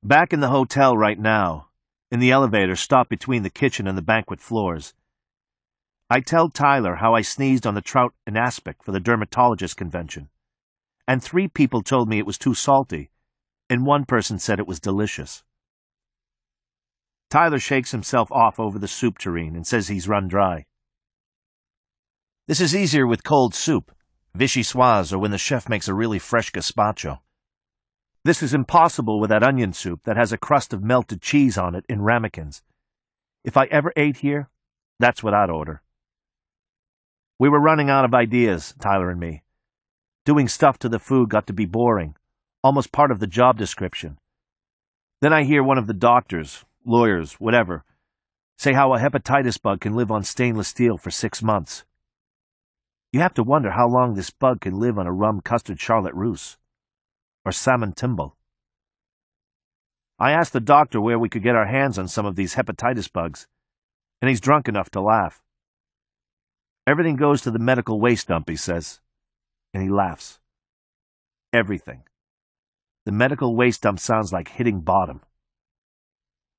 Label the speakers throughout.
Speaker 1: Back in the hotel right now, in the elevator stopped between the kitchen and the banquet floors. I tell Tyler how I sneezed on the trout in aspic for the dermatologist convention, and 3 people told me it was too salty, and 1 person said it was delicious. Tyler shakes himself off over the soup tureen and says he's run dry. This is easier with cold soup, vichyssoise, or when the chef makes a really fresh gazpacho. This is impossible with that onion soup that has a crust of melted cheese on it in ramekins. If I ever ate here, that's what I'd order. We were running out of ideas, Tyler and me. Doing stuff to the food got to be boring, almost part of the job description. Then I hear one of the doctors, lawyers, whatever, say how a hepatitis bug can live on stainless steel for 6 months. You have to wonder how long this bug can live on a rum custard charlotte russe. Or salmon timbal. I asked the doctor where we could get our hands on some of these hepatitis bugs, and he's drunk enough to laugh. Everything goes to the medical waste dump, he says, and he laughs. Everything. The medical waste dump sounds like hitting bottom.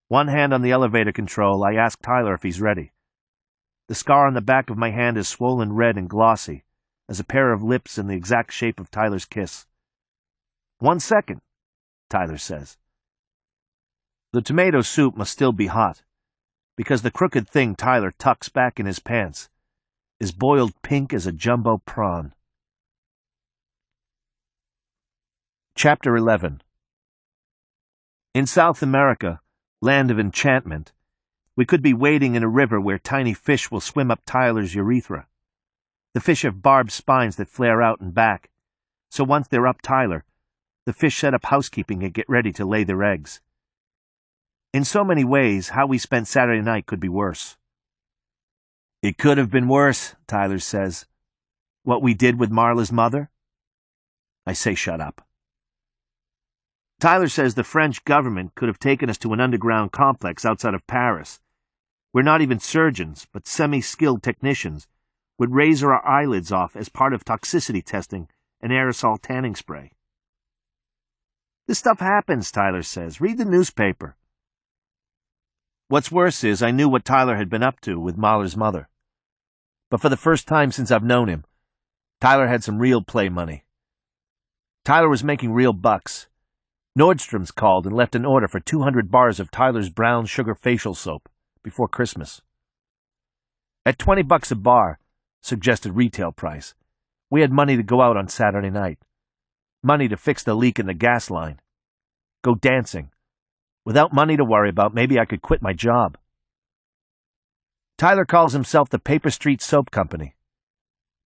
Speaker 1: One hand on the elevator control, I ask Tyler if he's ready. The scar on the back of my hand is swollen red and glossy, as a pair of lips in the exact shape of Tyler's kiss. 1 second, Tyler says. The tomato soup must still be hot, because the crooked thing Tyler tucks back in his pants is boiled pink as a jumbo prawn. Chapter 11. In South America, land of enchantment, we could be wading in a river where tiny fish will swim up Tyler's urethra. The fish have barbed spines that flare out and back, so once they're up Tyler, the fish set up housekeeping and get ready to lay their eggs. In so many ways, how we spent Saturday night could be worse. It could have been worse, Tyler says. What we did with Marla's mother? I say shut up. Tyler says the French government could have taken us to an underground complex outside of Paris, where not even surgeons, but semi-skilled technicians, would razor our eyelids off as part of toxicity testing and aerosol tanning spray. This stuff happens, Tyler says. Read the newspaper. What's worse is I knew what Tyler had been up to with Mahler's mother. But for the first time since I've known him, Tyler had some real play money. Tyler was making real bucks. Nordstrom's called and left an order for 200 bars of Tyler's brown sugar facial soap before Christmas. At $20 a bar, suggested retail price, we had money to go out on Saturday night. Money to fix the leak in the gas line. Go dancing. Without money to worry about, maybe I could quit my job. Tyler calls himself the Paper Street Soap Company.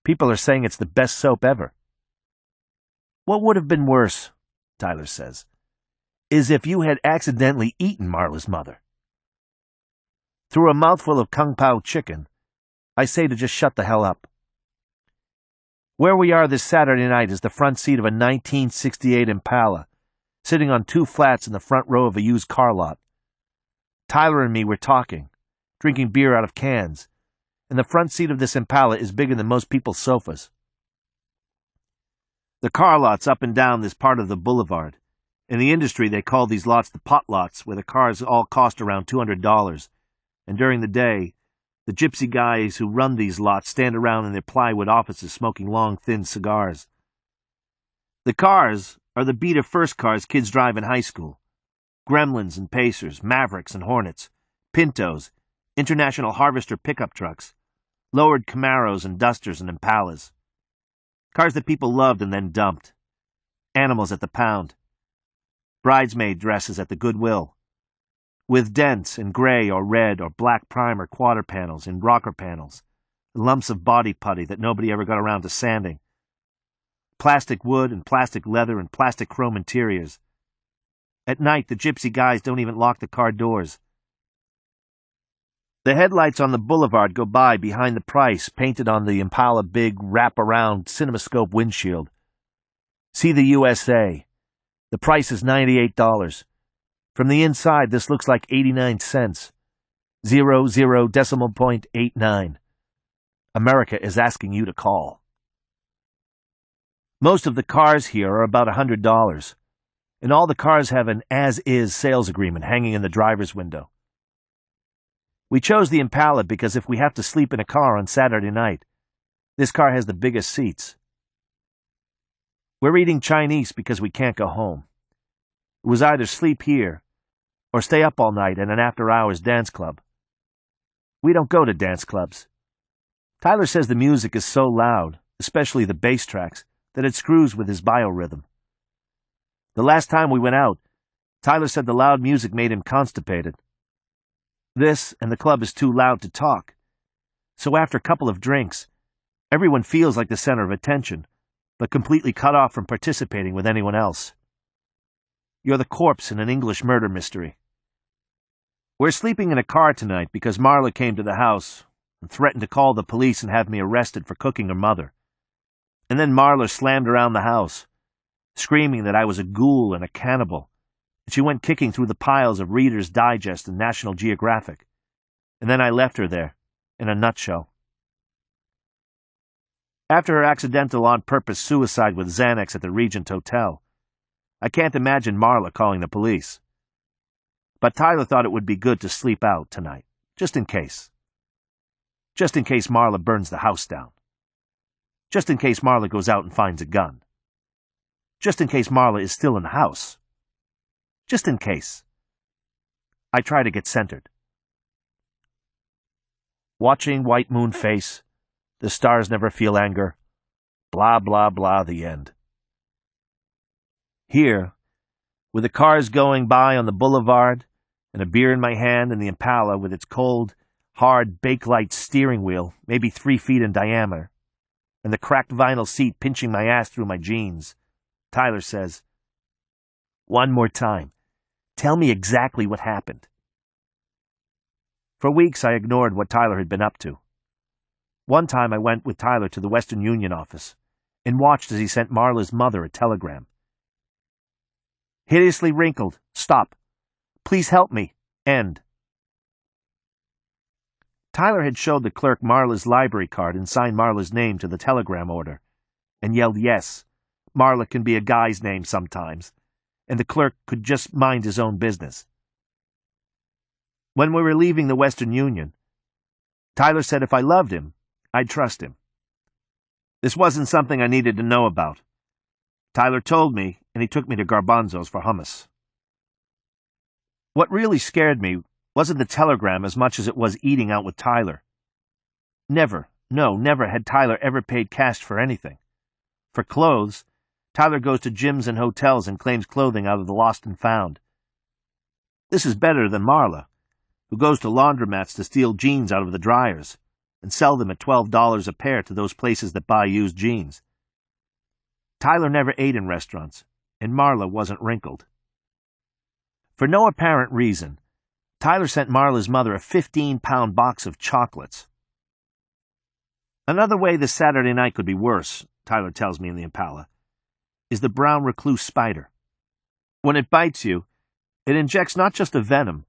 Speaker 1: People are saying it's the best soap ever. What would have been worse, Tyler says, is if you had accidentally eaten Marla's mother. Through a mouthful of kung pao chicken, I say to just shut the hell up. Where we are this Saturday night is the front seat of a 1968 Impala, sitting on 2 flats in the front row of a used car lot. Tyler and me were talking, drinking beer out of cans, and the front seat of this Impala is bigger than most people's sofas. The car lot's up and down this part of the boulevard. In the industry, they call these lots the pot lots, where the cars all cost around $200, and during the day, the gypsy guys who run these lots stand around in their plywood offices smoking long, thin cigars. The cars are the beat of first cars kids drive in high school. Gremlins and Pacers, Mavericks and Hornets, Pintos, International Harvester pickup trucks, lowered Camaros and Dusters and Impalas. Cars that people loved and then dumped. Animals at the pound. Bridesmaid dresses at the Goodwill. With dents in gray or red or black primer quarter panels in rocker panels, lumps of body putty that nobody ever got around to sanding, plastic wood and plastic leather and plastic chrome interiors. At night, the gypsy guys don't even lock the car doors. The headlights on the boulevard go by behind the price painted on the Impala big wrap-around cinemascope windshield. See the USA. The price is $98. From the inside, this looks like 89 cents. 00.89. America is asking you to call. Most of the cars here are about $100. and all the cars have an as-is sales agreement hanging in the driver's window. We chose the Impala because if we have to sleep in a car on Saturday night, this car has the biggest seats. We're eating Chinese because we can't go home. It was either sleep here or stay up all night at an after-hours dance club. We don't go to dance clubs. Tyler says the music is so loud, especially the bass tracks, that it screws with his biorhythm. The last time we went out, Tyler said the loud music made him constipated. This and the club is too loud to talk. So after a couple of drinks, everyone feels like the center of attention, but completely cut off from participating with anyone else. You're the corpse in an English murder mystery. We're sleeping in a car tonight because Marla came to the house and threatened to call the police and have me arrested for cooking her mother. And then Marla slammed around the house, screaming that I was a ghoul and a cannibal, and she went kicking through the piles of Reader's Digest and National Geographic. And then I left her there, in a nutshell. After her accidental on-purpose suicide with Xanax at the Regent Hotel, I can't imagine Marla calling the police. But Tyler thought it would be good to sleep out tonight, just in case. Just in case Marla burns the house down. Just in case Marla goes out and finds a gun. Just in case Marla is still in the house. Just in case. I try to get centered. Watching White Moon Face, the stars never feel anger, blah, blah, blah, the end. Here, with the cars going by on the boulevard, and a beer in my hand and the Impala with its cold, hard, Bakelite steering wheel, maybe 3 feet in diameter, and the cracked vinyl seat pinching my ass through my jeans, Tyler says, "One more time. Tell me exactly what happened." For weeks I ignored what Tyler had been up to. One time I went with Tyler to the Western Union office and watched as he sent Marla's mother a telegram. "Hideously wrinkled. Stop. Please help me. End." Tyler had showed the clerk Marla's library card and signed Marla's name to the telegram order, and yelled yes. Marla can be a guy's name sometimes, and the clerk could just mind his own business. When we were leaving the Western Union, Tyler said if I loved him, I'd trust him. This wasn't something I needed to know about. Tyler told me, and he took me to Garbanzo's for hummus. What really scared me wasn't the telegram as much as it was eating out with Tyler. Never had Tyler ever paid cash for anything. For clothes, Tyler goes to gyms and hotels and claims clothing out of the lost and found. This is better than Marla, who goes to laundromats to steal jeans out of the dryers and sell them at $12 a pair to those places that buy used jeans. Tyler never ate in restaurants, and Marla wasn't wrinkled. For no apparent reason, Tyler sent Marla's mother a 15-pound box of chocolates. Another way this Saturday night could be worse, Tyler tells me in the Impala, is the brown recluse spider. When it bites you, it injects not just a venom,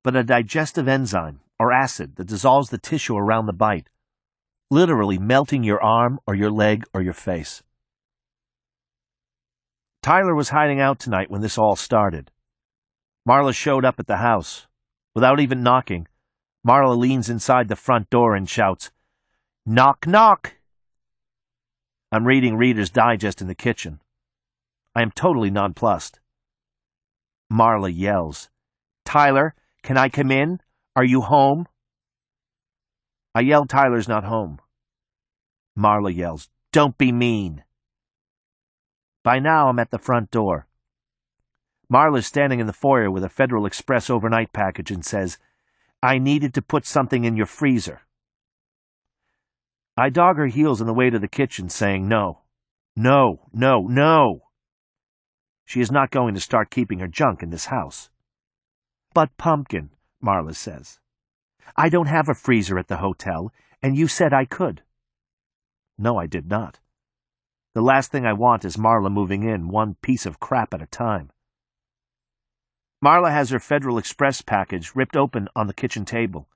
Speaker 1: but a digestive enzyme or acid that dissolves the tissue around the bite, literally melting your arm or your leg or your face. Tyler was hiding out tonight when this all started. Marla showed up at the house. Without even knocking, Marla leans inside the front door and shouts, "Knock, knock!" I'm reading Reader's Digest in the kitchen. I am totally nonplussed. Marla yells, "Tyler, can I come in? Are you home?" I yell Tyler's not home. Marla yells, "Don't be mean." By now I'm at the front door. Marla's standing in the foyer with a Federal Express overnight package and says, "I needed to put something in your freezer." I dog her heels on the way to the kitchen, saying no, no, no, no. She is not going to start keeping her junk in this house. "But, Pumpkin," Marla says, "I don't have a freezer at the hotel, and you said I could." No, I did not. The last thing I want is Marla moving in one piece of crap at a time. Marla has her Federal Express package ripped open on the kitchen table,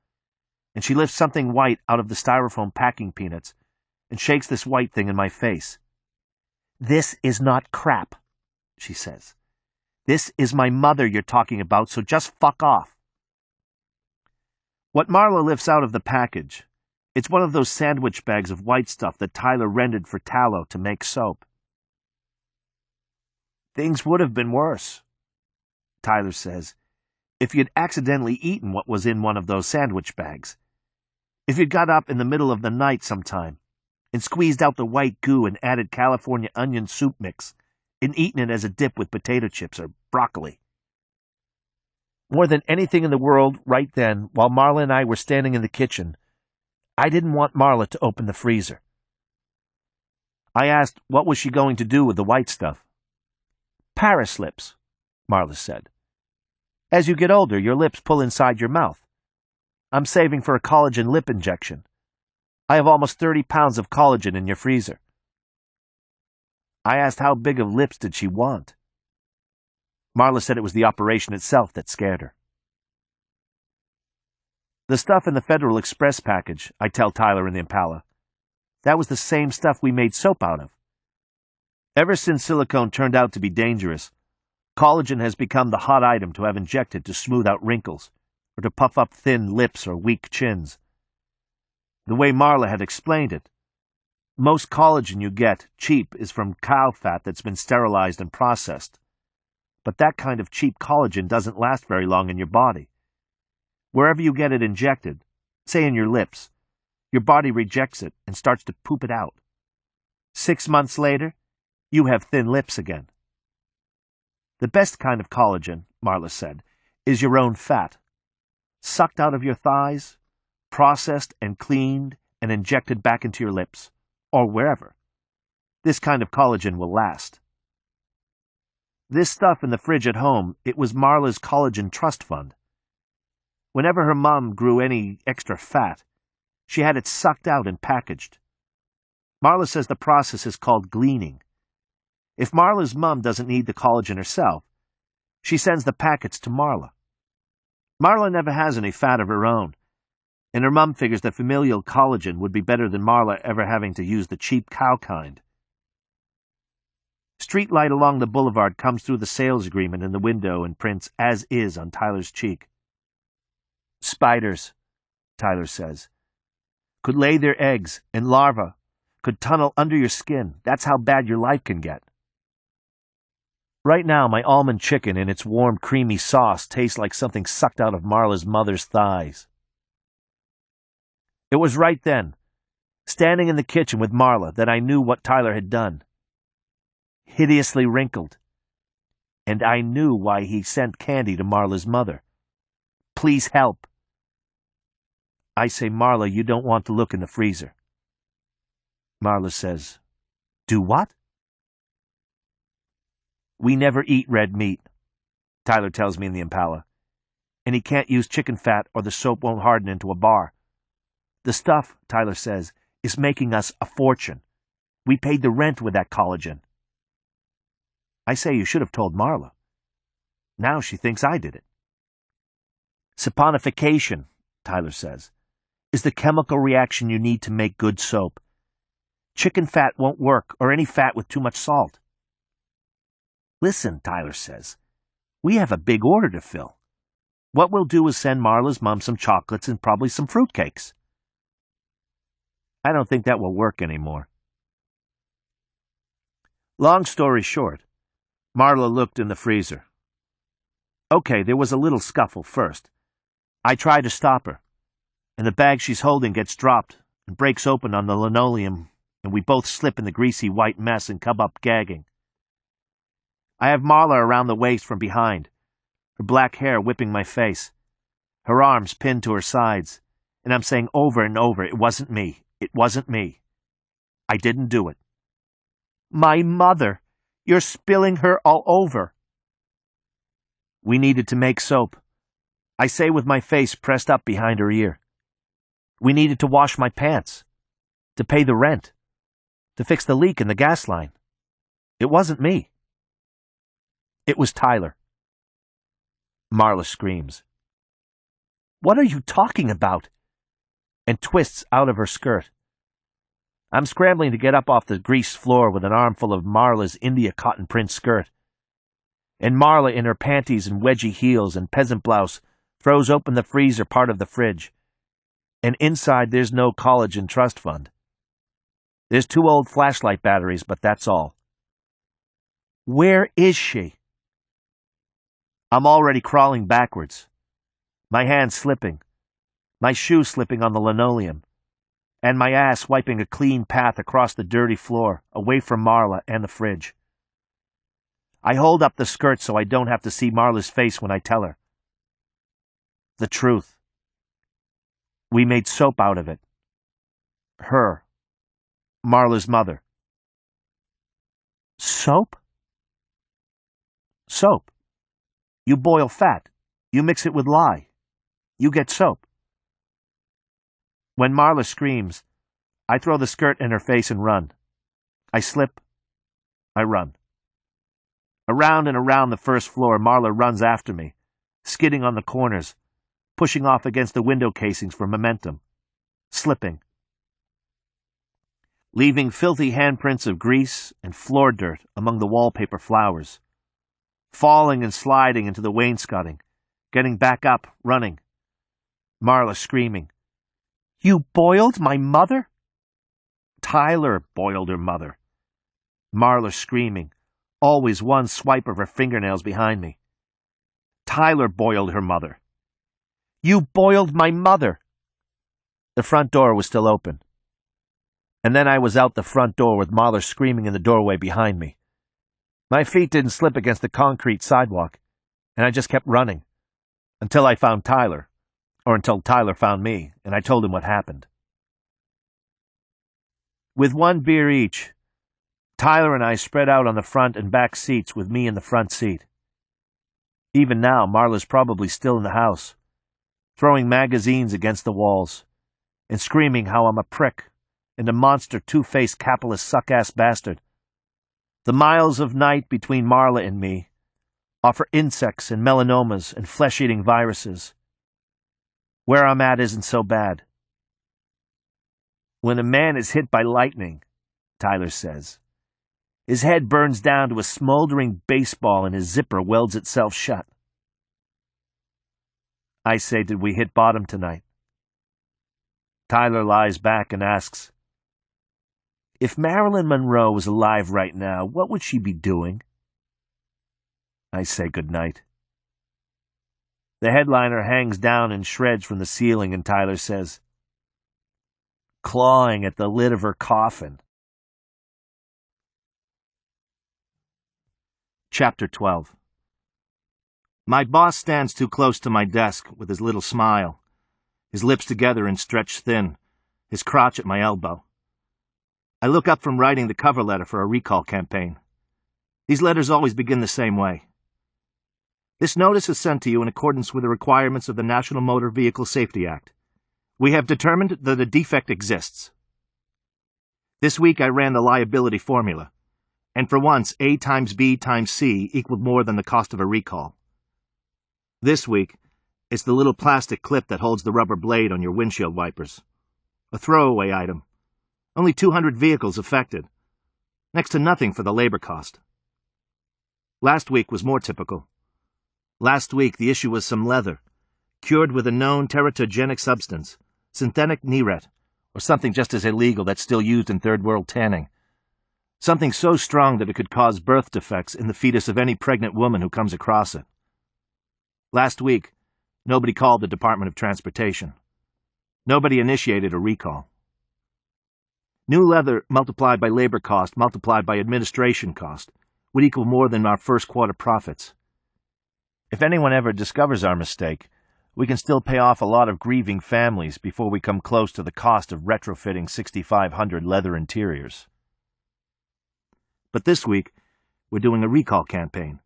Speaker 1: and she lifts something white out of the styrofoam packing peanuts and shakes this white thing in my face. "This is not crap," she says. This is my mother you're talking about, so just fuck off. What Marla lifts out of the package, it's one of those sandwich bags of white stuff that Tyler rented for tallow to make soap. Things would have been worse, Tyler says, if you'd accidentally eaten what was in one of those sandwich bags. If you'd got up in the middle of the night sometime and squeezed out the white goo and added California onion soup mix and eaten it as a dip with potato chips or broccoli. More than anything in the world right then, while Marla and I were standing in the kitchen, I didn't want Marla to open the freezer. I asked what was she going to do with the white stuff. Paris lips, Marla said. As you get older, your lips pull inside your mouth. I'm saving for a collagen lip injection. I have almost 30 pounds of collagen in your freezer. I asked how big of lips did she want. Marla said it was the operation itself that scared her. The stuff in the Federal Express package, I tell Tyler in the Impala, that was the same stuff we made soap out of. Ever since silicone turned out to be dangerous, collagen has become the hot item to have injected to smooth out wrinkles or to puff up thin lips or weak chins. The way Marla had explained it, most collagen you get, cheap, is from cow fat that's been sterilized and processed. But that kind of cheap collagen doesn't last very long in your body. Wherever you get it injected, say in your lips, your body rejects it and starts to poop it out. 6 months later, you have thin lips again. The best kind of collagen, Marla said, is your own fat. Sucked out of your thighs, processed and cleaned and injected back into your lips, or wherever. This kind of collagen will last. This stuff in the fridge at home, it was Marla's collagen trust fund. Whenever her mom grew any extra fat, she had it sucked out and packaged. Marla says the process is called gleaning. If Marla's mom doesn't need the collagen herself, she sends the packets to Marla. Marla never has any fat of her own, and her mom figures that familial collagen would be better than Marla ever having to use the cheap cow kind. Street light along the boulevard comes through the sales agreement in the window and prints "as is" on Tyler's cheek. Spiders, Tyler says, could lay their eggs, and larvae could tunnel under your skin. That's how bad your life can get. Right now, my almond chicken in its warm, creamy sauce tastes like something sucked out of Marla's mother's thighs. It was right then, standing in the kitchen with Marla, that I knew what Tyler had done. Hideously wrinkled. And I knew why he sent candy to Marla's mother. Please help. I say, Marla, you don't want to look in the freezer. Marla says, do what? We never eat red meat, Tyler tells me in the Impala. And he can't use chicken fat or the soap won't harden into a bar. The stuff, Tyler says, is making us a fortune. We paid the rent with that collagen. I say you should have told Marla. Now she thinks I did it. Saponification, Tyler says, is the chemical reaction you need to make good soap. Chicken fat won't work, or any fat with too much salt. Listen, Tyler says, we have a big order to fill. What we'll do is send Marla's mom some chocolates and probably some fruitcakes. I don't think that will work anymore. Long story short, Marla looked in the freezer. Okay, there was a little scuffle first. I try to stop her, and the bag she's holding gets dropped and breaks open on the linoleum, and we both slip in the greasy white mess and come up gagging. I have Marla around the waist from behind, her black hair whipping my face, her arms pinned to her sides, and I'm saying over and over, it wasn't me, it wasn't me. I didn't do it. My mother! You're spilling her all over. We needed to make soap. I say with my face pressed up behind her ear. We needed to wash my pants, to pay the rent, to fix the leak in the gas line. It wasn't me. It was Tyler. Marla screams. What are you talking about? And twists out of her skirt. I'm scrambling to get up off the greased floor with an armful of Marla's India cotton print skirt. And Marla, in her panties and wedgie heels and peasant blouse, throws open the freezer part of the fridge. And inside there's no college and trust fund. There's 2 old flashlight batteries, but that's all. Where is she? I'm already crawling backwards. My hand slipping. My shoe slipping on the linoleum. And my ass wiping a clean path across the dirty floor, away from Marla and the fridge. I hold up the skirt so I don't have to see Marla's face when I tell her. The truth. We made soap out of it. Her. Marla's mother. Soap? Soap. You boil fat. You mix it with lye. You get soap. When Marla screams, I throw the skirt in her face and run. I slip. I run. Around and around the first floor, Marla runs after me, skidding on the corners, pushing off against the window casings for momentum, slipping, leaving filthy handprints of grease and floor dirt among the wallpaper flowers, falling and sliding into the wainscoting, getting back up, running. Marla screaming, You boiled my mother? Tyler boiled her mother. Marla screaming, always one swipe of her fingernails behind me. Tyler boiled her mother. You boiled my mother! The front door was still open. And then I was out the front door with Marla screaming in the doorway behind me. My feet didn't slip against the concrete sidewalk, and I just kept running, until I found Tyler, or until Tyler found me, and I told him what happened. With 1 beer each, Tyler and I spread out on the front and back seats with me in the front seat. Even now, Marla's probably still in the house, throwing magazines against the walls, and screaming how I'm a prick and a monster two-faced capitalist suck-ass bastard. The miles of night between Marla and me offer insects and melanomas and flesh-eating viruses. Where I'm at isn't so bad. When a man is hit by lightning, Tyler says, his head burns down to a smoldering baseball and his zipper welds itself shut. I say, did we hit bottom tonight? Tyler lies back and asks, if Marilyn Monroe was alive right now, what would she be doing? I say good night. The headliner hangs down in shreds from the ceiling and Tyler says, clawing at the lid of her coffin. Chapter 12. My boss stands too close to my desk with his little smile, his lips together and stretched thin, his crotch at my elbow. I look up from writing the cover letter for a recall campaign. These letters always begin the same way. This notice is sent to you in accordance with the requirements of the National Motor Vehicle Safety Act. We have determined that a defect exists. This week I ran the liability formula, and for once A times B times C equaled more than the cost of a recall. This week, it's the little plastic clip that holds the rubber blade on your windshield wipers. A throwaway item. Only 200 vehicles affected. Next to nothing for the labor cost. Last week was more typical. Last week the issue was some leather, cured with a known teratogenic substance, synthetic Niret, or something just as illegal that's still used in third world tanning. Something so strong that it could cause birth defects in the fetus of any pregnant woman who comes across it. Last week, nobody called the Department of Transportation. Nobody initiated a recall. New leather multiplied by labor cost multiplied by administration cost would equal more than our first quarter profits. If anyone ever discovers our mistake, we can still pay off a lot of grieving families before we come close to the cost of retrofitting 6,500 leather interiors. But this week, we're doing a recall campaign.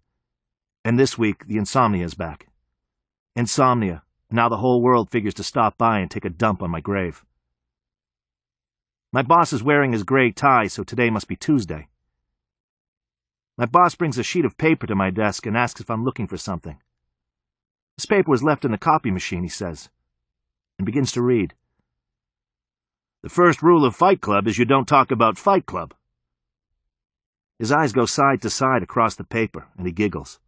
Speaker 1: And this week, the insomnia's back. Insomnia. Now the whole world figures to stop by and take a dump on my grave. My boss is wearing his gray tie, so today must be Tuesday. My boss brings a sheet of paper to my desk and asks if I'm looking for something. This paper was left in the copy machine, he says, and begins to read. The first rule of Fight Club is you don't talk about Fight Club. His eyes go side to side across the paper, and he giggles.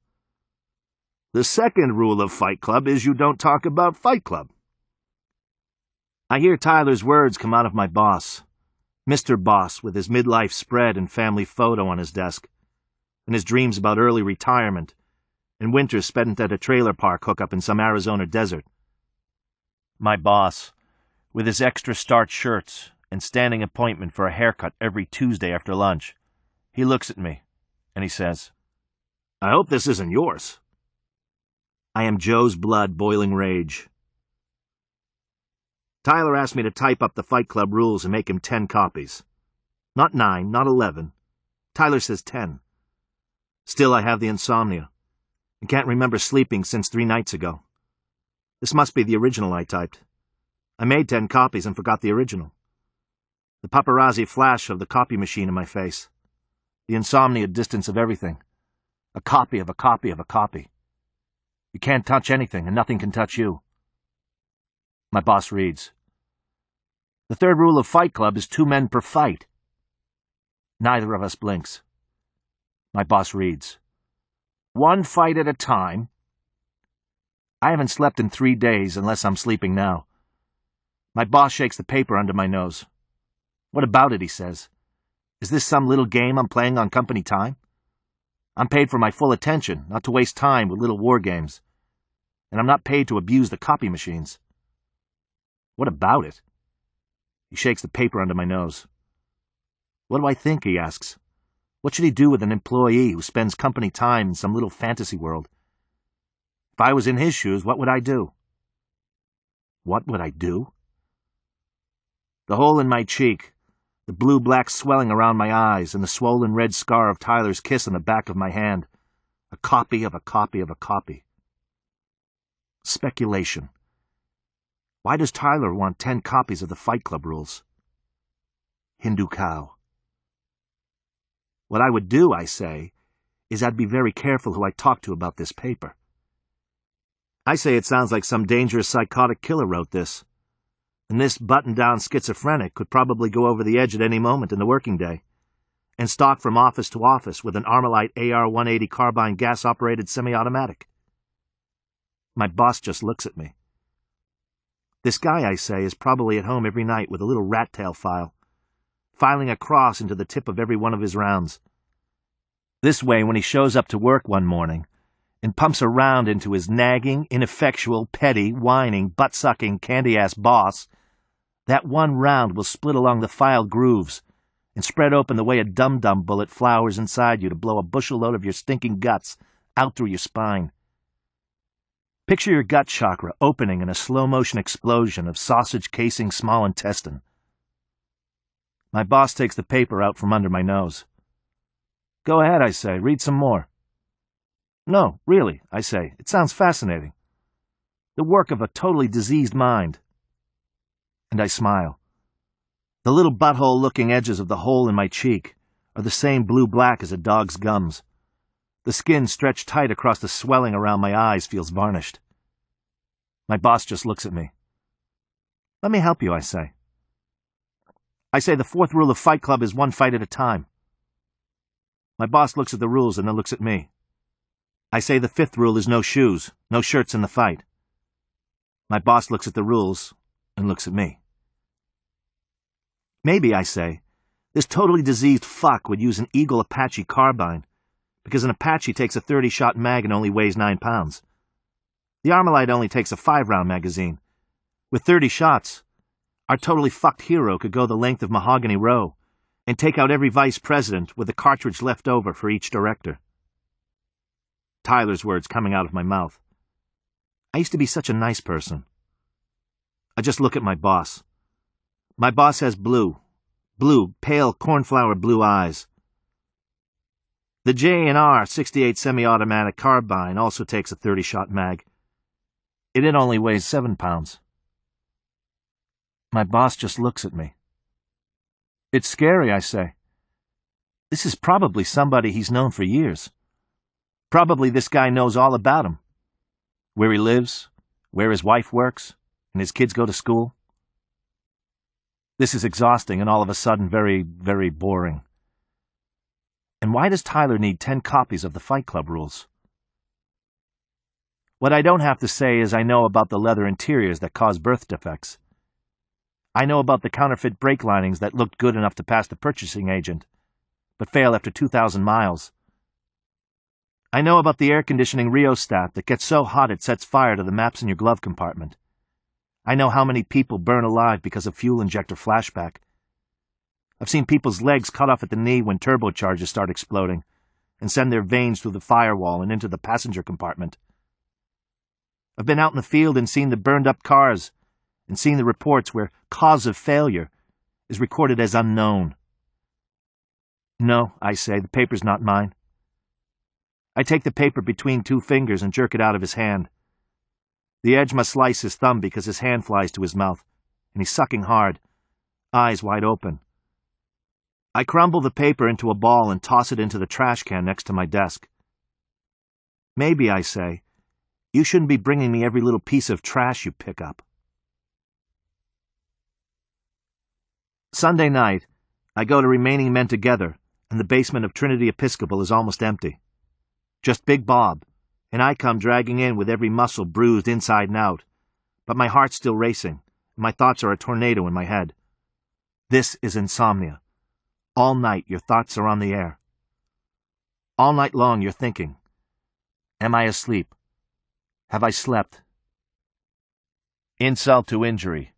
Speaker 1: The second rule of Fight Club is you don't talk about Fight Club. I hear Tyler's words come out of my boss, Mr. Boss, with his midlife spread and family photo on his desk, and his dreams about early retirement and winters spent at a trailer park hookup in some Arizona desert. My boss, with his extra starch shirts and standing appointment for a haircut every Tuesday after lunch, he looks at me and he says, "I hope this isn't yours." I am Joe's blood boiling rage. Tyler asked me to type up the Fight Club rules and make him 10 copies. Not 9, not 11. Tyler says 10. Still, I have the insomnia and can't remember sleeping since 3 nights ago. This must be the original I typed. I made 10 copies and forgot the original. The paparazzi flash of the copy machine in my face. The insomnia distance of everything. A copy of a copy of a copy. You can't touch anything and nothing can touch you. My boss reads, "The third rule of Fight Club is 2 men per fight." Neither of us blinks. My boss reads, "1 fight at a time." I haven't slept in 3 days unless I'm sleeping now. My boss shakes the paper under my nose. "What about it?" he says. "Is this some little game I'm playing on company time? I'm paid for my full attention, not to waste time with little war games. And I'm not paid to abuse the copy machines." "What about it?" He shakes the paper under my nose. "What do I think?" he asks. "What should he do with an employee who spends company time in some little fantasy world? If I was in his shoes, what would I do?" What would I do? The hole in my cheek, the blue-black swelling around my eyes, and the swollen red scar of Tyler's kiss on the back of my hand. A copy of a copy of a copy. Speculation. Why does Tyler want 10 copies of the Fight Club rules? Hindu cow. What I would do, I say, is I'd be very careful who I talk to about this paper. I say it sounds like some dangerous psychotic killer wrote this, and this button-down schizophrenic could probably go over the edge at any moment in the working day, and stalk from office to office with an Armalite AR-180 carbine gas-operated semi-automatic. My boss just looks at me. This guy, I say, is probably at home every night with a little rat-tail file, filing a cross into the tip of every one of his rounds. This way, when he shows up to work one morning and pumps a round into his nagging, ineffectual, petty, whining, butt-sucking, candy-ass boss, that one round will split along the file grooves and spread open the way a dum-dum bullet flowers inside you to blow a bushel load of your stinking guts out through your spine. Picture your gut chakra opening in a slow-motion explosion of sausage-casing small intestine. My boss takes the paper out from under my nose. "Go ahead," I say. "Read some more." "No, really," I say. "It sounds fascinating. The work of a totally diseased mind." And I smile. The little butthole-looking edges of the hole in my cheek are the same blue-black as a dog's gums. The skin stretched tight across the swelling around my eyes feels varnished. My boss just looks at me. "Let me help you," I say. I say the 4th rule of Fight Club is 1 fight at a time. My boss looks at the rules and then looks at me. I say the 5th rule is no shoes, no shirts in the fight. My boss looks at the rules and looks at me. Maybe, I say, this totally diseased fuck would use an Eagle Apache carbine, because an Apache takes a 30-shot mag and only weighs 9 pounds. The Armalite only takes a 5-round magazine. With 30 shots, our totally fucked hero could go the length of Mahogany Row and take out every vice president with a cartridge left over for each director. Tyler's words coming out of my mouth. I used to be such a nice person. I just look at my boss. My boss has blue, pale cornflower blue eyes. The J&R 68 semi-automatic carbine also takes a 30-shot mag. It only weighs 7 pounds. My boss just looks at me. It's scary, I say. This is probably somebody he's known for years. Probably this guy knows all about him. Where he lives, where his wife works, and his kids go to school. This is exhausting and all of a sudden very, very boring. And why does Tyler need 10 copies of the Fight Club rules? What I don't have to say is I know about the leather interiors that cause birth defects. I know about the counterfeit brake linings that looked good enough to pass the purchasing agent, but fail after 2,000 miles. I know about the air conditioning rheostat that gets so hot it sets fire to the maps in your glove compartment. I know how many people burn alive because of fuel injector flashback. I've seen people's legs cut off at the knee when turbochargers start exploding and send their veins through the firewall and into the passenger compartment. I've been out in the field and seen the burned-up cars and seen the reports where cause of failure is recorded as unknown. No, I say, the paper's not mine. I take the paper between 2 fingers and jerk it out of his hand. The edge must slice his thumb because his hand flies to his mouth, and he's sucking hard, eyes wide open. I crumble the paper into a ball and toss it into the trash can next to my desk. Maybe, I say, you shouldn't be bringing me every little piece of trash you pick up. Sunday night, I go to Remaining Men Together, and the basement of Trinity Episcopal is almost empty. Just Big Bob, and I come dragging in with every muscle bruised inside and out, but my heart's still racing, and my thoughts are a tornado in my head. This is insomnia. All night your thoughts are on the air. All night long you're thinking, am I asleep? Have I slept? Insult to injury.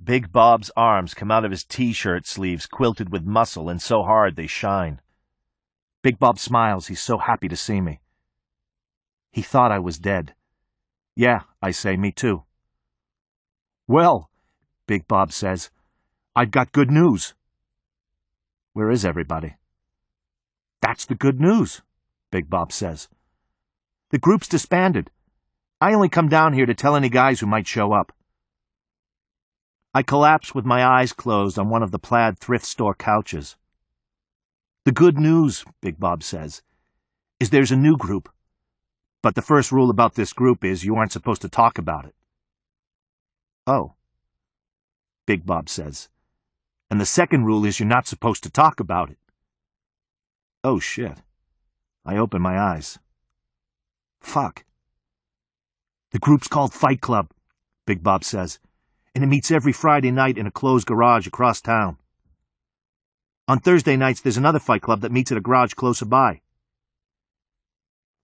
Speaker 1: Big Bob's arms come out of his t-shirt sleeves quilted with muscle and so hard they shine. Big Bob smiles, he's so happy to see me. He thought I was dead. Yeah, I say, me too. Well, Big Bob says, I've got good news. Where is everybody? That's the good news, Big Bob says. The group's disbanded. I only come down here to tell any guys who might show up. I collapse with my eyes closed on one of the plaid thrift store couches. The good news, Big Bob says, is there's a new group. But the first rule about this group is you aren't supposed to talk about it. Oh, Big Bob says. And the second rule is you're not supposed to talk about it. Oh, shit. I open my eyes. Fuck. The group's called Fight Club, Big Bob says, and it meets every Friday night in a closed garage across town. On Thursday nights, there's another fight club that meets at a garage closer by.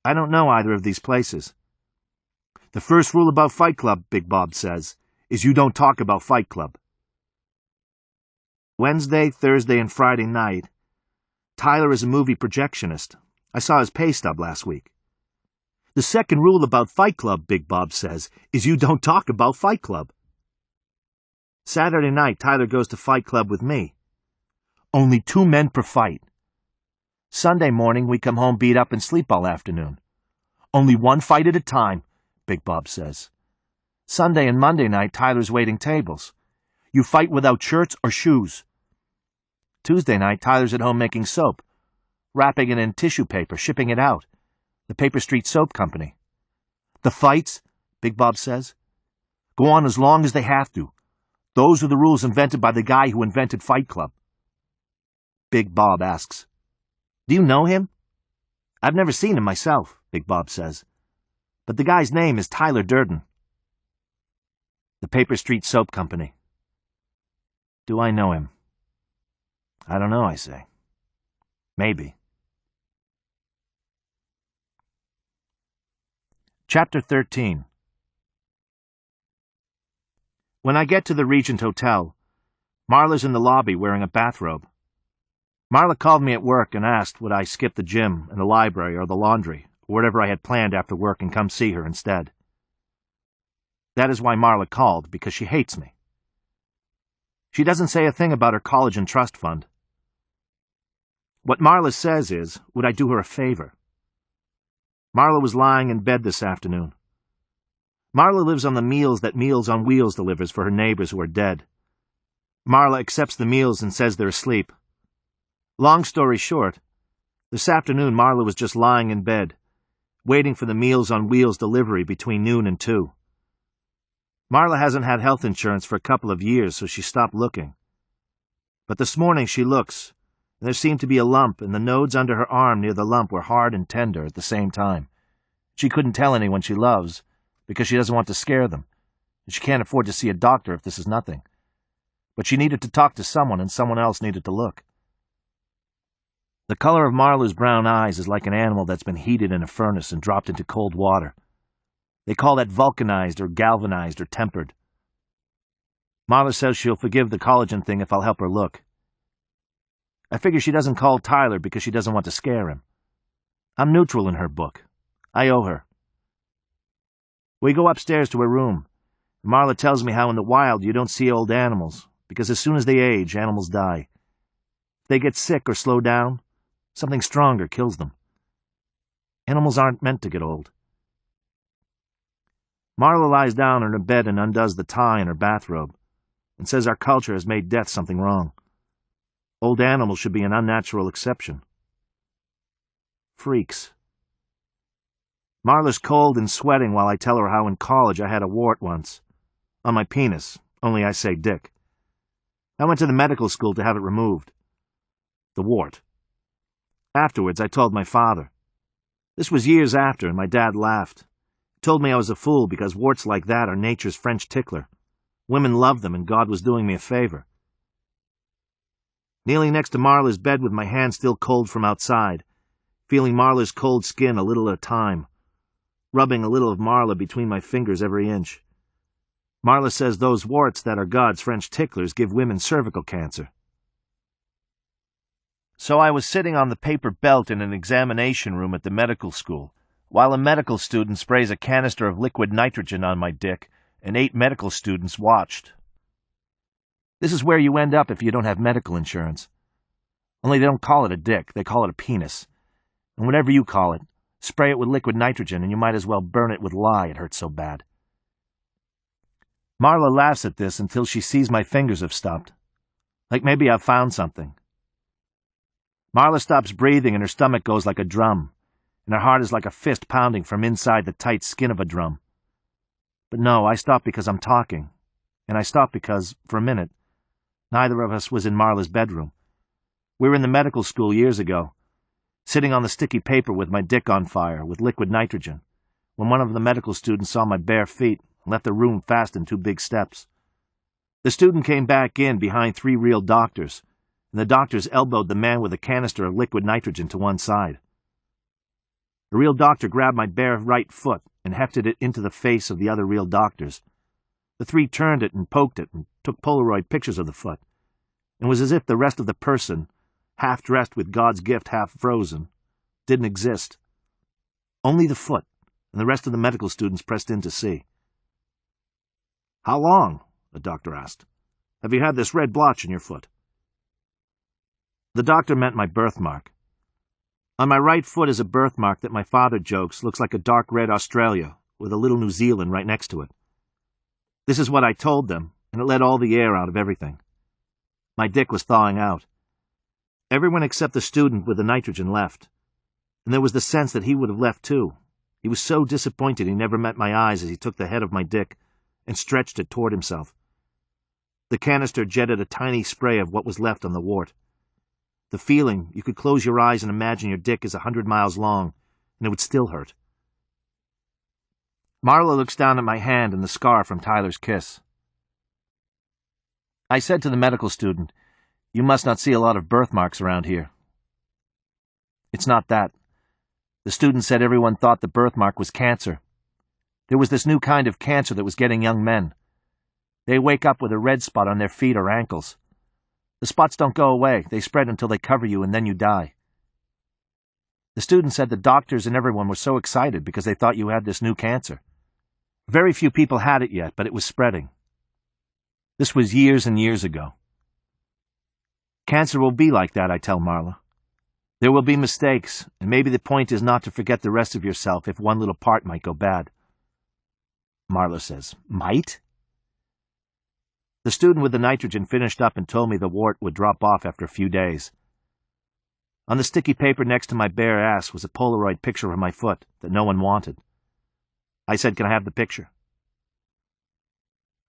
Speaker 1: I don't know either of these places. The first rule about Fight Club, Big Bob says, is you don't talk about Fight Club. Wednesday, Thursday, and Friday night, Tyler is a movie projectionist. I saw his pay stub last week. The second rule about Fight Club, Big Bob says, is you don't talk about Fight Club. Saturday night, Tyler goes to Fight Club with me. Only 2 men per fight. Sunday morning, we come home beat up and sleep all afternoon. Only 1 fight at a time, Big Bob says. Sunday and Monday night, Tyler's waiting tables. You fight without shirts or shoes. Tuesday night, Tyler's at home making soap, wrapping it in tissue paper, shipping it out. The Paper Street Soap Company. The fights, Big Bob says, go on as long as they have to. Those are the rules invented by the guy who invented Fight Club. Big Bob asks, do you know him? I've never seen him myself, Big Bob says, but the guy's name is Tyler Durden. The Paper Street Soap Company. Do I know him? I don't know, I say. Maybe. Chapter 13. When I get to the Regent Hotel, Marla's in the lobby wearing a bathrobe. Marla called me at work and asked would I skip the gym and the library or the laundry, or whatever I had planned after work and come see her instead. That is why Marla called, because she hates me. She doesn't say a thing about her college and trust fund. What Marla says is, would I do her a favor? Marla was lying in bed this afternoon. Marla lives on the meals that Meals on Wheels delivers for her neighbors who are dead. Marla accepts the meals and says they're asleep. Long story short, this afternoon Marla was just lying in bed, waiting for the Meals on Wheels delivery between noon and 2. Marla hasn't had health insurance for a couple of years, so she stopped looking. But this morning she looks, and there seemed to be a lump, and the nodes under her arm near the lump were hard and tender at the same time. She couldn't tell anyone she loves, because she doesn't want to scare them, and she can't afford to see a doctor if this is nothing. But she needed to talk to someone, and someone else needed to look. The color of Marla's brown eyes is like an animal that's been heated in a furnace and dropped into cold water. They call that vulcanized or galvanized or tempered. Marla says she'll forgive the collagen thing if I'll help her look. I figure she doesn't call Tyler because she doesn't want to scare him. I'm neutral in her book. I owe her. We go upstairs to her room. Marla tells me how in the wild you don't see old animals, because as soon as they age, animals die. If they get sick or slow down, something stronger kills them. Animals aren't meant to get old. Marla lies down in her bed and undoes the tie in her bathrobe, and says our culture has made death something wrong. Old animals should be an unnatural exception. Freaks. Marla's cold and sweating while I tell her how in college I had a wart once. On my penis, only I say dick. I went to the medical school to have it removed. The wart. Afterwards, I told my father. This was years after, and my dad laughed. He told me I was a fool because warts like that are nature's French tickler. Women love them, and God was doing me a favor. Kneeling next to Marla's bed with my hand still cold from outside, feeling Marla's cold skin a little at a time, rubbing a little of Marla between my fingers every inch. Marla says those warts that are God's French ticklers give women cervical cancer. So I was sitting on the paper belt in an examination room at the medical school, while a medical student sprays a canister of liquid nitrogen on my dick, and 8 medical students watched. This is where you end up if you don't have medical insurance. Only they don't call it a dick, they call it a penis. And whatever you call it, spray it with liquid nitrogen and you might as well burn it with lye, it hurts so bad. Marla laughs at this until she sees my fingers have stopped. Like maybe I've found something. Marla stops breathing and her stomach goes like a drum, and her heart is like a fist pounding from inside the tight skin of a drum. But no, I stop because I'm talking, and I stop because, for a minute, neither of us was in Marla's bedroom. We were in the medical school years ago, sitting on the sticky paper with my dick on fire with liquid nitrogen, when one of the medical students saw my bare feet and left the room fast in 2 big steps. The student came back in behind 3 real doctors, and the doctors elbowed the man with a canister of liquid nitrogen to one side. The real doctor grabbed my bare right foot and hefted it into the face of the other real doctors. The 3 turned it and poked it and took Polaroid pictures of the foot. It was as if the rest of the person, half dressed with God's gift, half frozen, didn't exist. Only the foot, and the rest of the medical students pressed in to see. "How long?" the doctor asked. "Have you had this red blotch in your foot?" The doctor meant my birthmark. On my right foot is a birthmark that my father jokes looks like a dark red Australia with a little New Zealand right next to it. This is what I told them, and it let all the air out of everything. My dick was thawing out. Everyone except the student with the nitrogen left, and there was the sense that he would have left too. He was so disappointed he never met my eyes as he took the head of my dick and stretched it toward himself. The canister jetted a tiny spray of what was left on the wart. The feeling, you could close your eyes and imagine your dick is 100 miles long, and it would still hurt. Marla looks down at my hand and the scar from Tyler's kiss. I said to the medical student, "You must not see a lot of birthmarks around here." "It's not that." The student said everyone thought the birthmark was cancer. There was this new kind of cancer that was getting young men. They wake up with a red spot on their feet or ankles. The spots don't go away. They spread until they cover you, and then you die. The student said the doctors and everyone were so excited because they thought you had this new cancer. Very few people had it yet, but it was spreading. This was years and years ago. Cancer will be like that, I tell Marla. There will be mistakes, and maybe the point is not to forget the rest of yourself if one little part might go bad. Marla says, "Might?" The student with the nitrogen finished up and told me the wart would drop off after a few days. On the sticky paper next to my bare ass was a Polaroid picture of my foot that no one wanted. I said, "Can I have the picture?"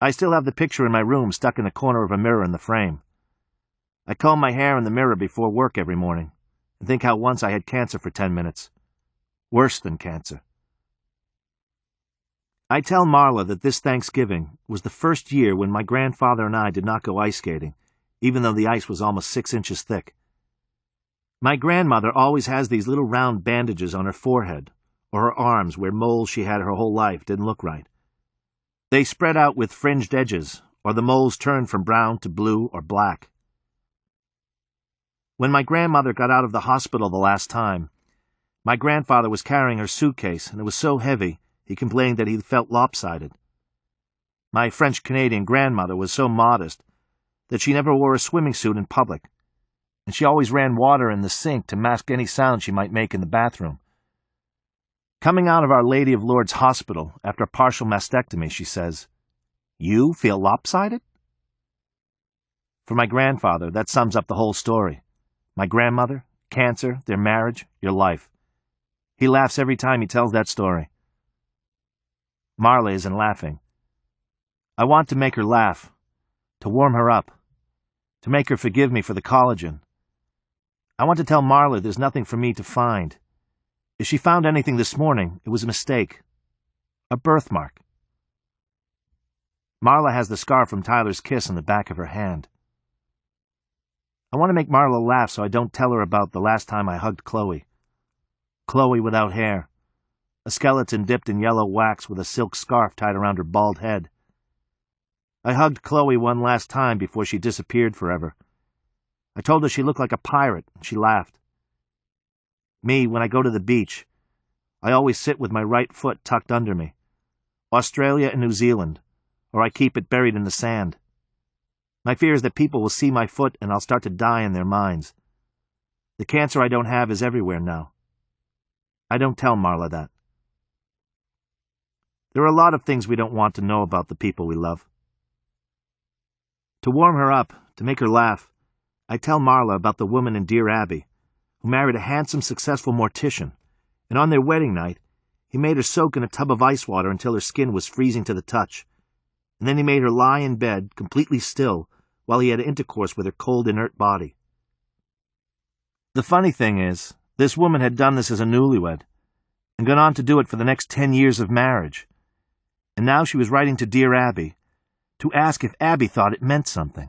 Speaker 1: I still have the picture in my room stuck in the corner of a mirror in the frame. I comb my hair in the mirror before work every morning and think how once I had cancer for 10 minutes. Worse than cancer. I tell Marla that this Thanksgiving was the first year when my grandfather and I did not go ice skating, even though the ice was almost 6 inches thick. My grandmother always has these little round bandages on her forehead or her arms where moles she had her whole life didn't look right. They spread out with fringed edges, or the moles turned from brown to blue or black. When my grandmother got out of the hospital the last time, my grandfather was carrying her suitcase, and it was so heavy he complained that he felt lopsided. My French-Canadian grandmother was so modest that she never wore a swimming suit in public, and she always ran water in the sink to mask any sound she might make in the bathroom. Coming out of Our Lady of Lourdes Hospital after a partial mastectomy, she says, "You feel lopsided?" For my grandfather, that sums up the whole story. My grandmother, cancer, their marriage, your life. He laughs every time he tells that story. Marla isn't laughing. I want to make her laugh, to warm her up, to make her forgive me for the collagen. I want to tell Marla there's nothing for me to find. If she found anything this morning, it was a mistake. A birthmark. Marla has the scar from Tyler's kiss on the back of her hand. I want to make Marla laugh so I don't tell her about the last time I hugged Chloe. Chloe without hair. A skeleton dipped in yellow wax with a silk scarf tied around her bald head. I hugged Chloe one last time before she disappeared forever. I told her she looked like a pirate, and she laughed. Me, when I go to the beach, I always sit with my right foot tucked under me. Australia and New Zealand, or I keep it buried in the sand. My fear is that people will see my foot and I'll start to die in their minds. The cancer I don't have is everywhere now. I don't tell Marla that. There are a lot of things we don't want to know about the people we love. To warm her up, to make her laugh, I tell Marla about the woman in Dear Abby, who married a handsome, successful mortician, and on their wedding night, he made her soak in a tub of ice water until her skin was freezing to the touch, and then he made her lie in bed, completely still, while he had intercourse with her cold, inert body. The funny thing is, this woman had done this as a newlywed, and gone on to do it for the next 10 years of marriage, and now she was writing to Dear Abby to ask if Abby thought it meant something.